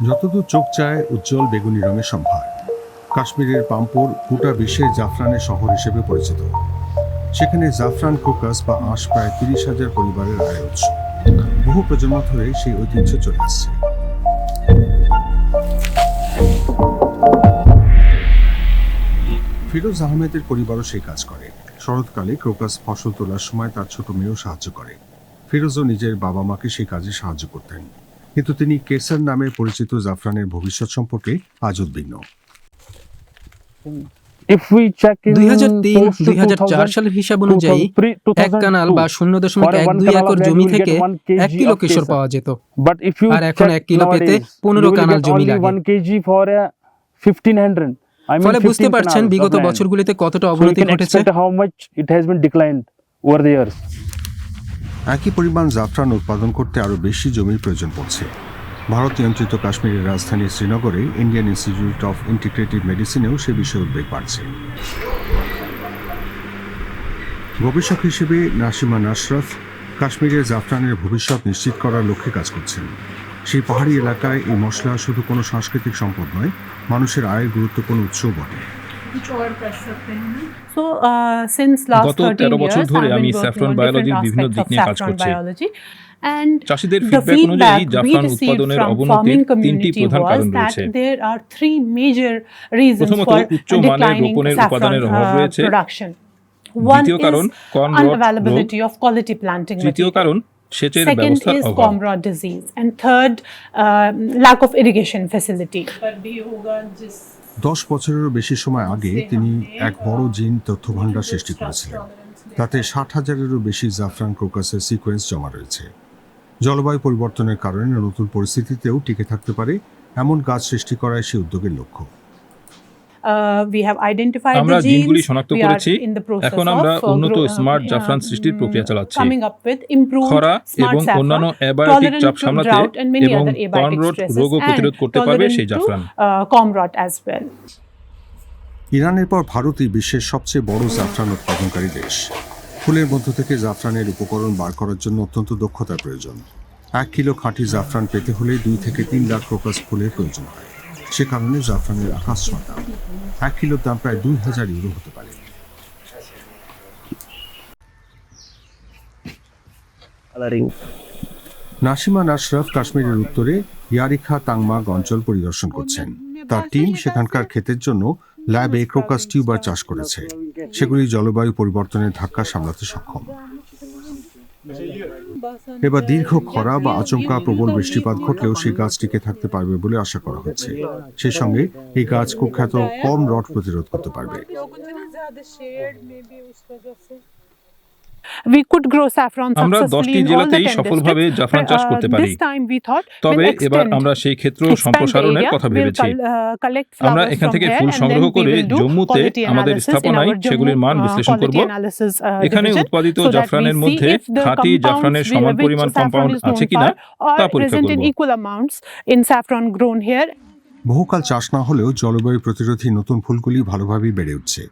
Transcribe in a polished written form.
যতদূর চোখ চায় উজ্জ্বল বেগুনি রঙের সম্ভার। কাশ্মীরের পাম্পোর গোটা বিশ্বের জাফরানের শহর হিসেবে পরিচিত। সেখানে জাফরান ক্রোকাস বা আঁশ প্রায় ৩০,০০০ পরিবারের আয়ের উৎস। বহু প্রজন্ম ধরে সেই ঐতিহ্য চলে আসছে। ফিরোজ আহমেদের পরিবারও সেই কাজ করে। শরৎকালে ক্রোকাস ফসল তোলার সময় তার ছোট মেয়েও সাহায্য করে। ফিরোজও নিজের বাবা মাকে সেই কাজে সাহায্য করতেন, কিন্তু তিনি কেসার নামে পরিচিত জাফরানের ভবিষ্যৎ সম্পর্কে আজ উদ্বিগ্ন। 2003-2004 সালের হিসাব অনুযায়ী এক কানাল বা 0.12 একর জমি থেকে 1 কিলো কেশর পাওয়া যেত, আর এখন 1 কিলো পেতে 15 কানাল জমি লাগে। ফলে বুঝতে পারছেন বিগত বছরগুলিতে কতটা অবনতি ঘটেছে। একই পরিমাণ জাফরান উৎপাদন করতে আরও বেশি জমির প্রয়োজন পড়ছে। ভারত নিয়ন্ত্রিত কাশ্মীরের রাজধানী শ্রীনগরে ইন্ডিয়ান ইনস্টিটিউট অফ ইন্টিগ্রেটিভ মেডিসিনেও সে বিষয়ে উদ্বেগ বাড়ছে। গবেষক হিসেবে নাসিমা নাশরফ কাশ্মীরের জাফরানের ভবিষ্যৎ নিশ্চিত করার লক্ষ্যে কাজ করছেন। সেই পাহাড়ি এলাকায় এই মশলা শুধু কোনো সাংস্কৃতিক সম্পদ নয়, মানুষের আয়ের গুরুত্বপূর্ণ উৎসও বটে। গত 13 বছর ধরে আমি স্যাফরন বায়োলজির বিভিন্ন দিক নিয়ে কাজ করছি। চাষিদের ফিডব্যাক অনুযায়ী জাফরান উৎপাদনের অবনতির 3টি প্রধান কারণ রয়েছে। প্রথমত, উচ্চ মানের রোপণের উপাদানের অভাব রয়েছে। দ্বিতীয় কারণ কর্ন রট রোগ। তৃতীয় কারণ সেচের ব্যবস্থার অভাব। 10 বছরেরও বেশি সময় আগে তিনি এক বড় জিন তথ্যভাণ্ডার সৃষ্টি করেছিলেন। তাতে 60,000-এরও বেশি জাফরান ক্রোকাসের সিকোয়েন্স জমা রয়েছে। জলবায়ু পরিবর্তনের কারণে নতুন পরিস্থিতিতেও টিকে থাকতে পারে এমন গাছ সৃষ্টি করাই সেই উদ্যোগের লক্ষ্য। আমরা জিনগুলি শনাক্ত করেছি। এখন আমরা উন্নত স্মার্ট জাফরান সৃষ্টির প্রক্রিয়া চালাচ্ছি। খরা এবং অন্যান্য অ্যাবায়োটিক চাপ সামলাতে এবং কর্ন রট রোগও প্রতিরোধ করতে পারবে সেই জাফরান। ইরানের পর ভারতই বিশ্বের সবচেয়ে বড় জাফরান উৎপাদনকারী দেশ। ফুলের মধ্য থেকে জাফরানের উপকরণ বার করার জন্য অত্যন্ত দক্ষতার প্রয়োজন। 1 কিলো খাঁটি জাফরান পেতে হলে 2 থেকে 3 লাখ ক্রোকাস ফুলের প্রয়োজন হয়। সে কারণে জাফরানের আকাশ ছোঁয়া দাম। 1 কিলোর দাম প্রায় 2000 ইউরো হতে পারে। নাসিমা নাশরফ কাশ্মীরের উত্তরে ইয়ারিখা তাংমাগ অঞ্চল পরিদর্শন করছেন। তার টিম সেখানকার ক্ষেতের জন্য ল্যাবে ক্রোকাস টিউবার চাষ করেছে। সেগুলি জলবায়ু পরিবর্তনের ধাক্কা সামলাতে সক্ষম। এবার দীর্ঘ খরা বা আচমকা প্রবল বৃষ্টিপাত ঘটলেও সেই গাছ টিকে থাকতে পারবে বলে আশা করা হচ্ছে। সেই সঙ্গে এই গাছ কুখ্যাত কর্ন রট প্রতিরোধ করতে পারবে। আমরা 10টি জেলাতেই সফলভাবে জাফরান চাষ করতে পারি। তবে এবার আমরা সেই ক্ষেত্র সম্প্রসারণের কথা ভেবেছি। আমরা এখান থেকে ফুল সংগ্রহ করে জম্মুতে আমাদের স্থাপনায় সেগুলির মান বিশ্লেষণ করব। এখানে উৎপাদিত জাফরানের মধ্যে খাঁটি জাফরানের সমান পরিমাণ কম্পাউন্ড আছে কিনা তা পরীক্ষা করব। বহুকাল চাষ না হলেও জলবায়ু প্রতিরোধী নতুন ফুলগুলি ভালোভাবেই বেড়ে উঠছে।